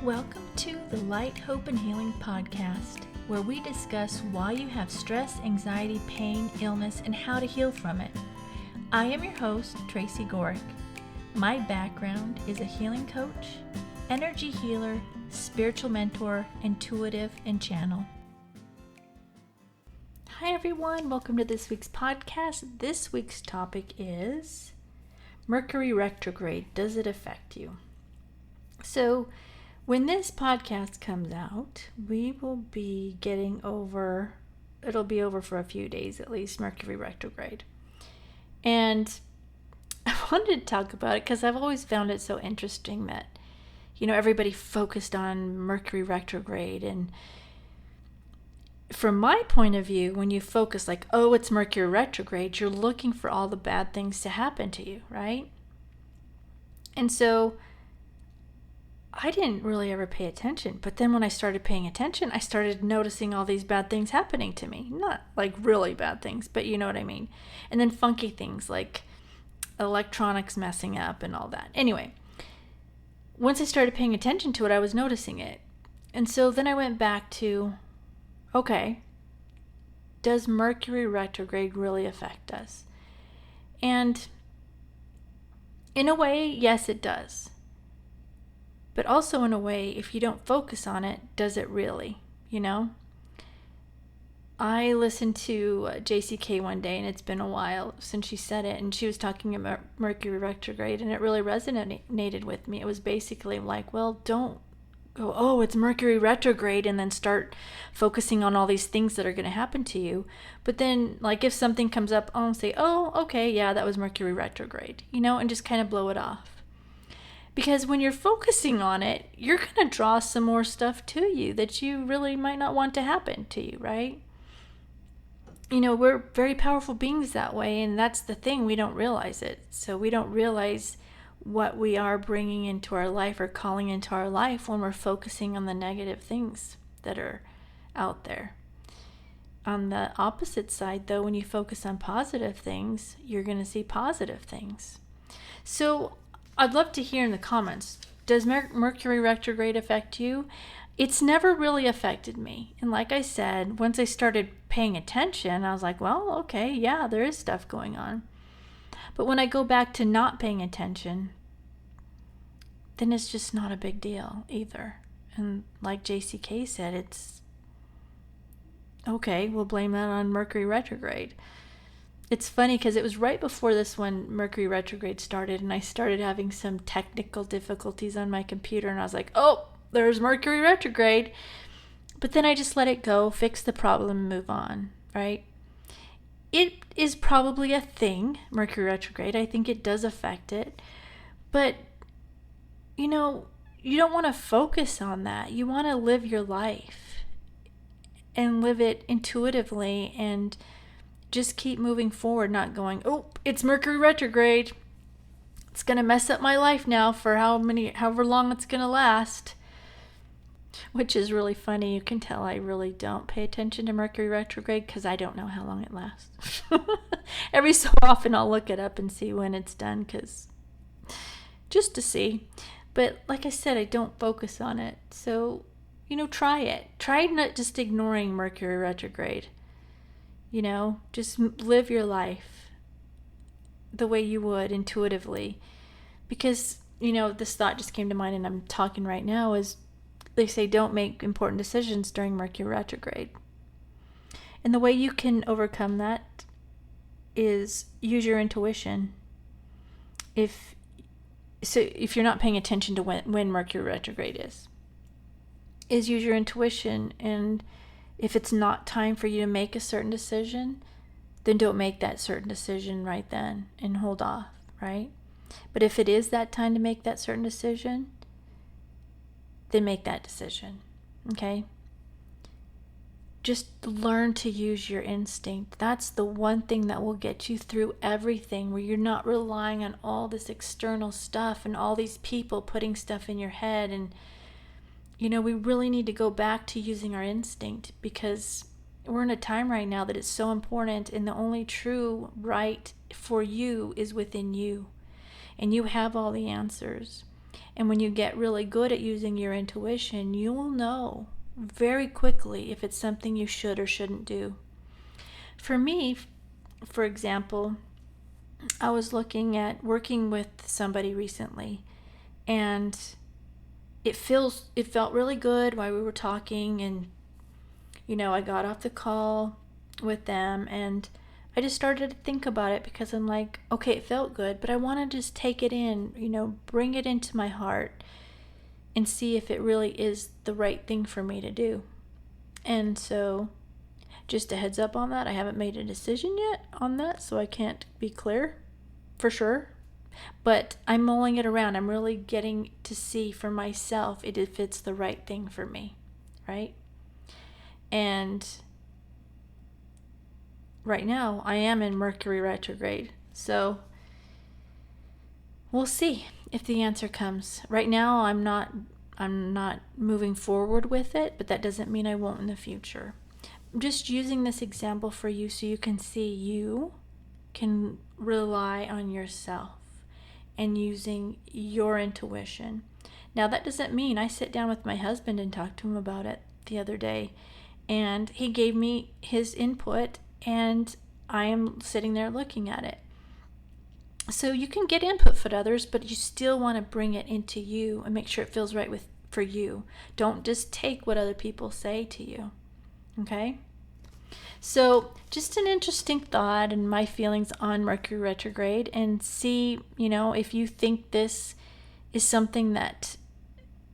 Welcome to the Light, Hope, and Healing podcast, where we discuss why you have stress, anxiety, pain, illness, and how to heal from it. I am your host, Tracy. My background is a healing coach, energy healer, spiritual mentor, intuitive, and channel. Hi everyone, welcome to this week's podcast. This week's topic is Mercury Retrograde. Does it affect you? So, when this podcast comes out, we will be it'll be over for a few days at least, Mercury Retrograde. And I wanted to talk about it because I've always found it so interesting that, everybody focused on Mercury Retrograde. And from my point of view, when you focus like, oh, it's Mercury Retrograde, you're looking for all the bad things to happen to you, right? And so I didn't really ever pay attention, but then when I started paying attention, I started noticing all these bad things happening to me. Not like really bad things, but you know what I mean. And then funky things like electronics messing up and all that. Anyway, once I started paying attention to it, I was noticing it. And so then I went back to, okay, does Mercury retrograde really affect us? And in a way, yes, it does. But also in a way, if you don't focus on it, does it really, I listened to JCK one day, and it's been a while since she said it, and she was talking about Mercury retrograde, and it really resonated with me. It was basically like, well, don't go, oh, it's Mercury retrograde, and then start focusing on all these things that are going to happen to you. But then, like, if something comes up, I'll say, oh, okay, yeah, that was Mercury retrograde, and just kind of blow it off. Because when you're focusing on it, you're going to draw some more stuff to you that you really might not want to happen to you, right? We're very powerful beings that way, and that's the thing. We don't realize it. So we don't realize what we are bringing into our life or calling into our life when we're focusing on the negative things that are out there. On the opposite side, though, when you focus on positive things, you're going to see positive things. So I'd love to hear in the comments, does Mercury retrograde affect you? It's never really affected me. And like I said, once I started paying attention, I was like, well, okay, yeah, there is stuff going on. But when I go back to not paying attention, then it's just not a big deal either. And like JCK said, it's okay, we'll blame that on Mercury retrograde. It's funny because it was right before this when Mercury retrograde started, and I started having some technical difficulties on my computer, and I was like, oh, there's Mercury retrograde. But then I just let it go, fix the problem, and move on, right? It is probably a thing, Mercury retrograde. I think it does affect it. But, you don't want to focus on that. You want to live your life and live it intuitively and just keep moving forward, not going, oh, it's Mercury retrograde. It's going to mess up my life now for however long it's going to last. Which is really funny. You can tell I really don't pay attention to Mercury retrograde because I don't know how long it lasts. Every so often I'll look it up and see when it's done, just to see. But like I said, I don't focus on it. So, try it. Try not just ignoring Mercury retrograde. Just live your life the way you would intuitively. Because, this thought just came to mind and I'm talking right now is they say don't make important decisions during Mercury retrograde. And the way you can overcome that is use your intuition. If you're not paying attention to when Mercury retrograde is use your intuition, and if it's not time for you to make a certain decision, then don't make that certain decision right then and hold off, right? But if it is that time to make that certain decision, then make that decision, okay? Just learn to use your instinct. That's the one thing that will get you through everything, where you're not relying on all this external stuff and all these people putting stuff in your head. And we really need to go back to using our instinct, because we're in a time right now that is so important, and the only true right for you is within you. And you have all the answers. And when you get really good at using your intuition, you will know very quickly if it's something you should or shouldn't do. For me, for example, I was looking at working with somebody recently, and it felt really good while we were talking, and I got off the call with them, and I just started to think about it because I'm like, okay, it felt good, but I want to just take it in, bring it into my heart and see if it really is the right thing for me to do. And so, just a heads up on that, I haven't made a decision yet on that, so I can't be clear for sure. But I'm mulling it around. I'm really getting to see for myself if it's the right thing for me, right? And right now, I am in Mercury retrograde. So we'll see if the answer comes. Right now, I'm not moving forward with it, but that doesn't mean I won't in the future. I'm just using this example for you so you can see you can rely on yourself and using your intuition. Now, that doesn't mean I sit down with my husband and talk to him about it the other day, and he gave me his input, and I am sitting there looking at it. So you can get input from others, but you still want to bring it into you and make sure it feels right for you. Don't just take what other people say to you. Okay? So just an interesting thought and my feelings on Mercury retrograde, and see, if you think this is something that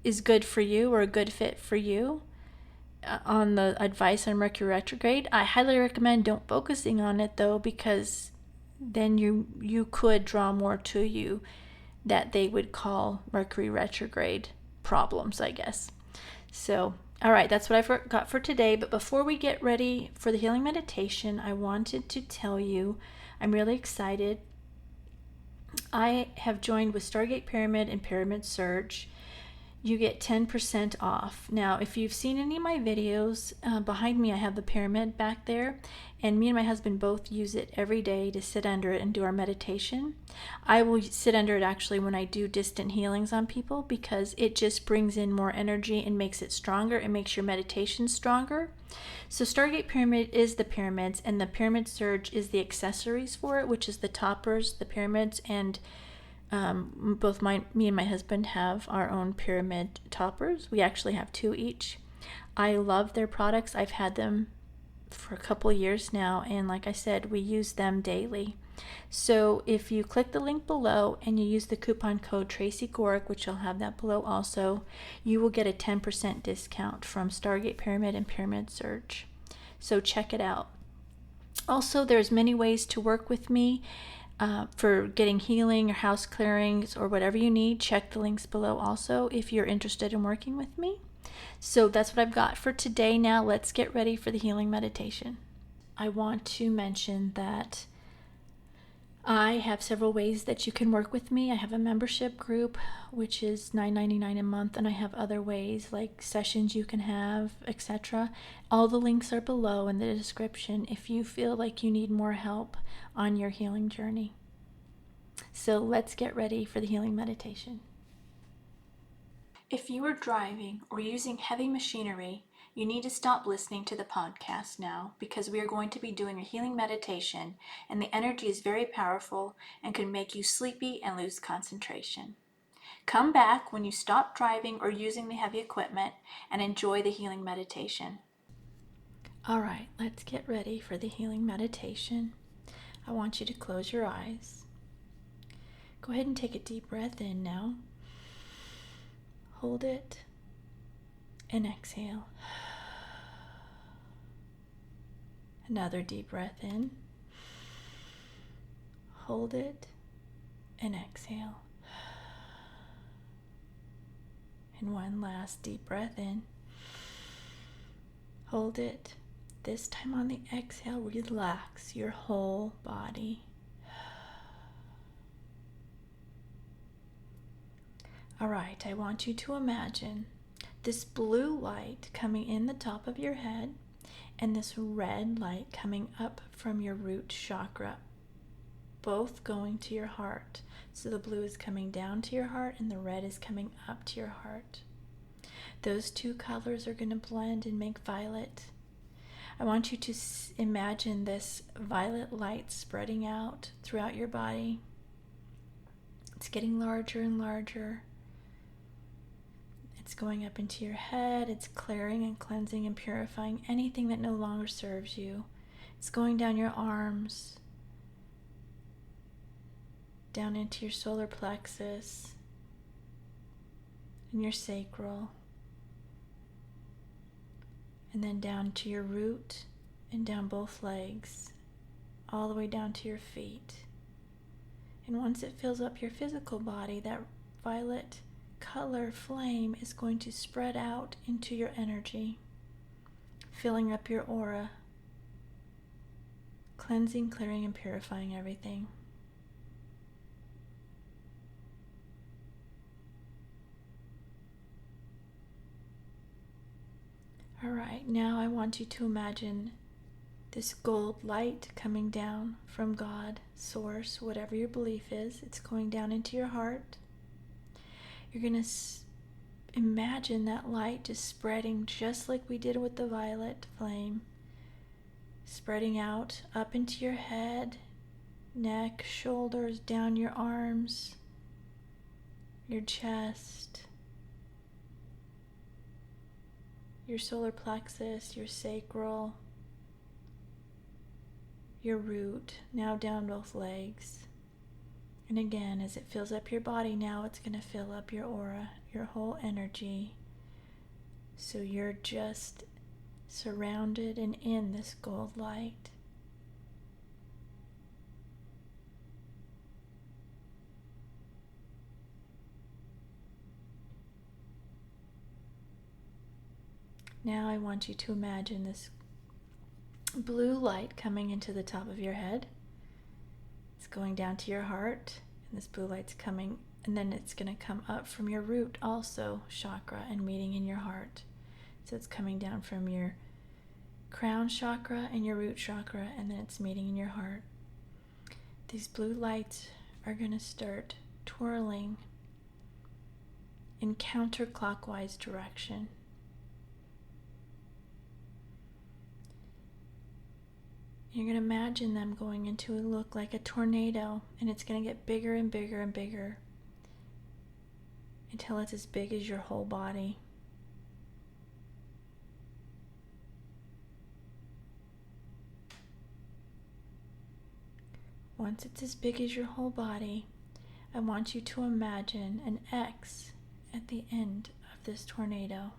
is good for you or a good fit for you. On the advice on Mercury retrograde, I highly recommend don't focusing on it though, because then you could draw more to you that they would call Mercury retrograde problems, I guess. So, all right, that's what I've got for today. But before we get ready for the healing meditation, I wanted to tell you I'm really excited. I have joined with Stargate Pyramid and Pyramid Surge. You get 10% off. Now, if you've seen any of my videos, behind me I have the pyramid back there, and me and my husband both use it every day to sit under it and do our meditation. I will sit under it actually when I do distant healings on people, because it just brings in more energy and makes it stronger. It makes your meditation stronger. So Stargate Pyramid is the pyramids, and the Pyramid Surge is the accessories for it, which is the toppers, the pyramids, and both me and my husband have our own pyramid toppers. We actually have 2 each. I love their products. I've had them for a couple of years now, and like I said, we use them daily. So if you click the link below and you use the coupon code Tracy, which I'll have that below also, you will get a 10% discount from Stargate Pyramid and Pyramid Surge. So check it out. Also, there's many ways to work with me. For getting healing or house clearings or whatever you need. Check the links below also if you're interested in working with me. So that's what I've got for today. Now let's get ready for the healing meditation. I want to mention that I have several ways that you can work with me. I have a membership group, which is $9.99 a month, and I have other ways like sessions you can have, etc. All the links are below in the description if you feel like you need more help on your healing journey. So let's get ready for the healing meditation. If you are driving or using heavy machinery, you need to stop listening to the podcast now, because we are going to be doing a healing meditation, and the energy is very powerful and can make you sleepy and lose concentration. Come back when you stop driving or using the heavy equipment and enjoy the healing meditation. All right, let's get ready for the healing meditation. I want you to close your eyes. Go ahead and take a deep breath in now. Hold it and exhale. Another deep breath in. Hold it and exhale. And one last deep breath in. Hold it. This time on the exhale, relax your whole body. All right, I want you to imagine this blue light coming in the top of your head and this red light coming up from your root chakra both going to your heart. So the blue is coming down to your heart and the red is coming up to your heart. Those two colors are going to blend and make violet. I want you to imagine this violet light spreading out throughout your body. It's getting larger and larger. It's going up into your head. It's clearing and cleansing and purifying anything that no longer serves you. It's going down your arms, down into your solar plexus and your sacral, and then down to your root and down both legs, all the way down to your feet. And once it fills up your physical body, that violet color flame is going to spread out into your energy, filling up your aura, cleansing, clearing, and purifying everything. All right, now I want you to imagine this gold light coming down from God, Source, whatever your belief is. It's going down into your heart. You're going to imagine that light just spreading just like we did with the violet flame, spreading out up into your head, neck, shoulders, down your arms, your chest, your solar plexus, your sacral, your root, now down both legs. And again, as it fills up your body, now it's going to fill up your aura, your whole energy. So you're just surrounded and in this gold light. Now I want you to imagine this blue light coming into the top of your head. It's going down to your heart, and this blue light's coming, and then it's going to come up from your root also, chakra, and meeting in your heart. So it's coming down from your crown chakra and your root chakra, and then it's meeting in your heart. These blue lights are going to start twirling in counterclockwise direction. You're going to imagine them going into a look like a tornado, and it's going to get bigger and bigger and bigger until it's as big as your whole body. Once it's as big as your whole body, I want you to imagine an X at the end of this tornado.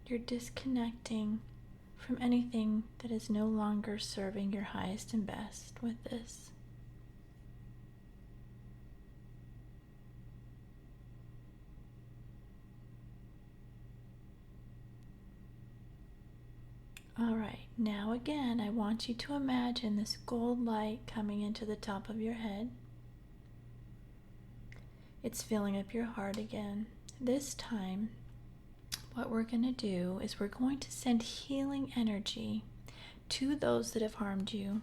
You're disconnecting from anything that is no longer serving your highest and best with this. All right, now again, I want you to imagine this gold light coming into the top of your head. It's filling up your heart again. This time, what we're going to do is we're going to send healing energy to those that have harmed you.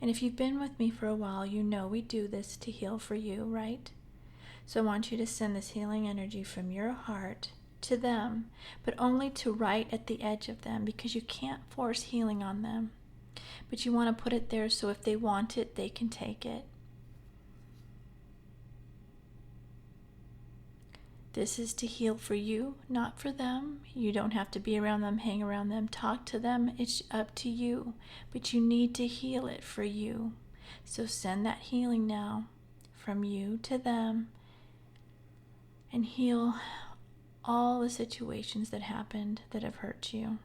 And if you've been with me for a while, you know we do this to heal for you, right? So I want you to send this healing energy from your heart to them, but only to right at the edge of them, because you can't force healing on them. But you want to put it there so if they want it, they can take it. This is to heal for you, not for them. You don't have to be around them, hang around them, talk to them. It's up to you. But you need to heal it for you. So send that healing now from you to them and heal all the situations that happened that have hurt you.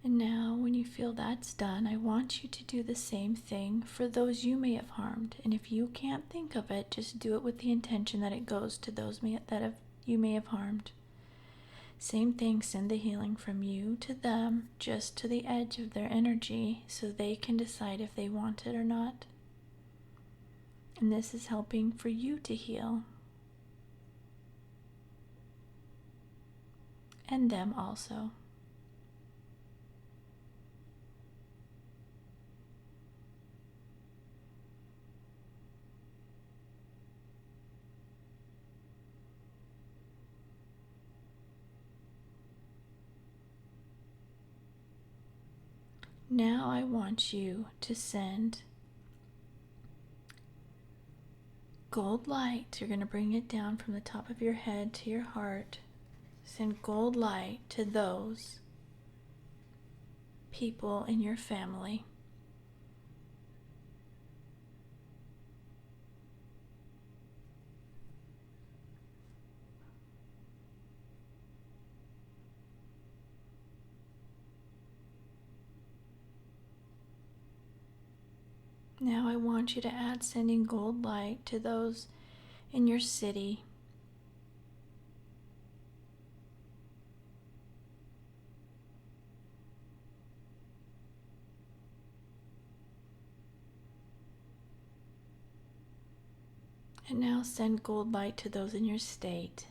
And now, when you feel that's done, I want you to do the same thing for those you may have harmed. And if you can't think of it, just do it with the intention that it goes to those that have you may have harmed. Same thing, send the healing from you to them, just to the edge of their energy, so they can decide if they want it or not. And this is helping for you to heal. And them also. Now I want you to send gold light. You're going to bring it down from the top of your head to your heart. Send gold light to those people in your family. Now I want you to add sending gold light to those in your city. And now send gold light to those in your state.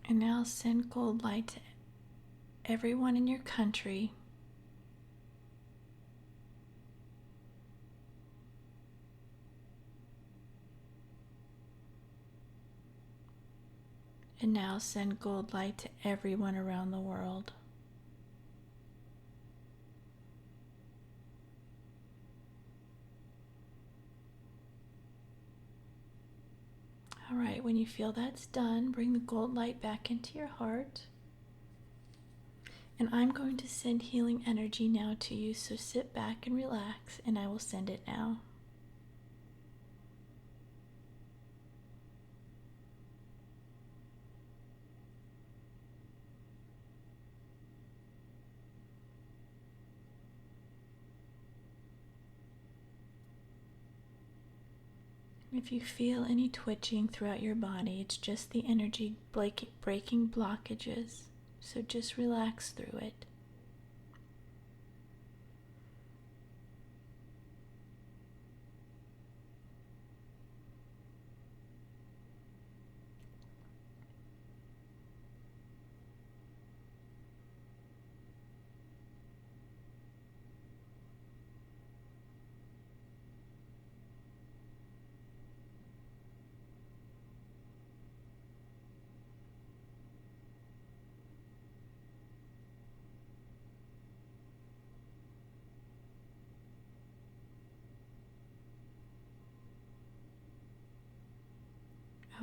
And now send gold light to everyone in your country. And now send gold light to everyone around the world. All right, when you feel that's done, bring the gold light back into your heart. And I'm going to send healing energy now to you, so sit back and relax, and I will send it now. If you feel any twitching throughout your body, it's just the energy breaking blockages. So just relax through it.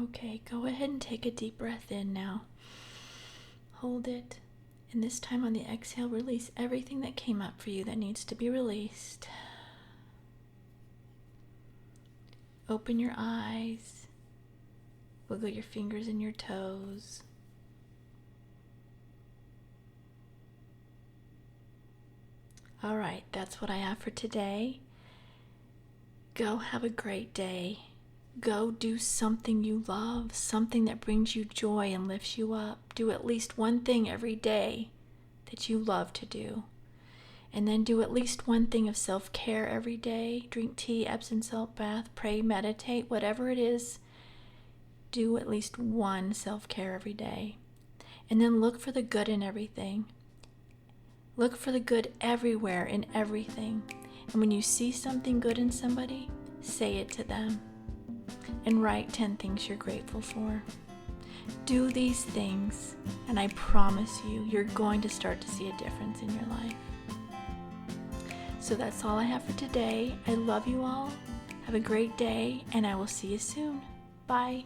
Okay, go ahead and take a deep breath in now. Hold it. And this time on the exhale, release everything that came up for you that needs to be released. Open your eyes. Wiggle your fingers and your toes. All right, that's what I have for today. Go have a great day. Go do something you love, something that brings you joy and lifts you up. Do at least one thing every day that you love to do. And then do at least one thing of self-care every day. Drink tea, Epsom salt bath, pray, meditate, whatever it is. Do at least one self-care every day. And then look for the good in everything. Look for the good everywhere in everything. And when you see something good in somebody, say it to them. And write 10 things you're grateful for. Do these things, and I promise you, you're going to start to see a difference in your life. So that's all I have for today. I love you all. Have a great day, and I will see you soon. Bye.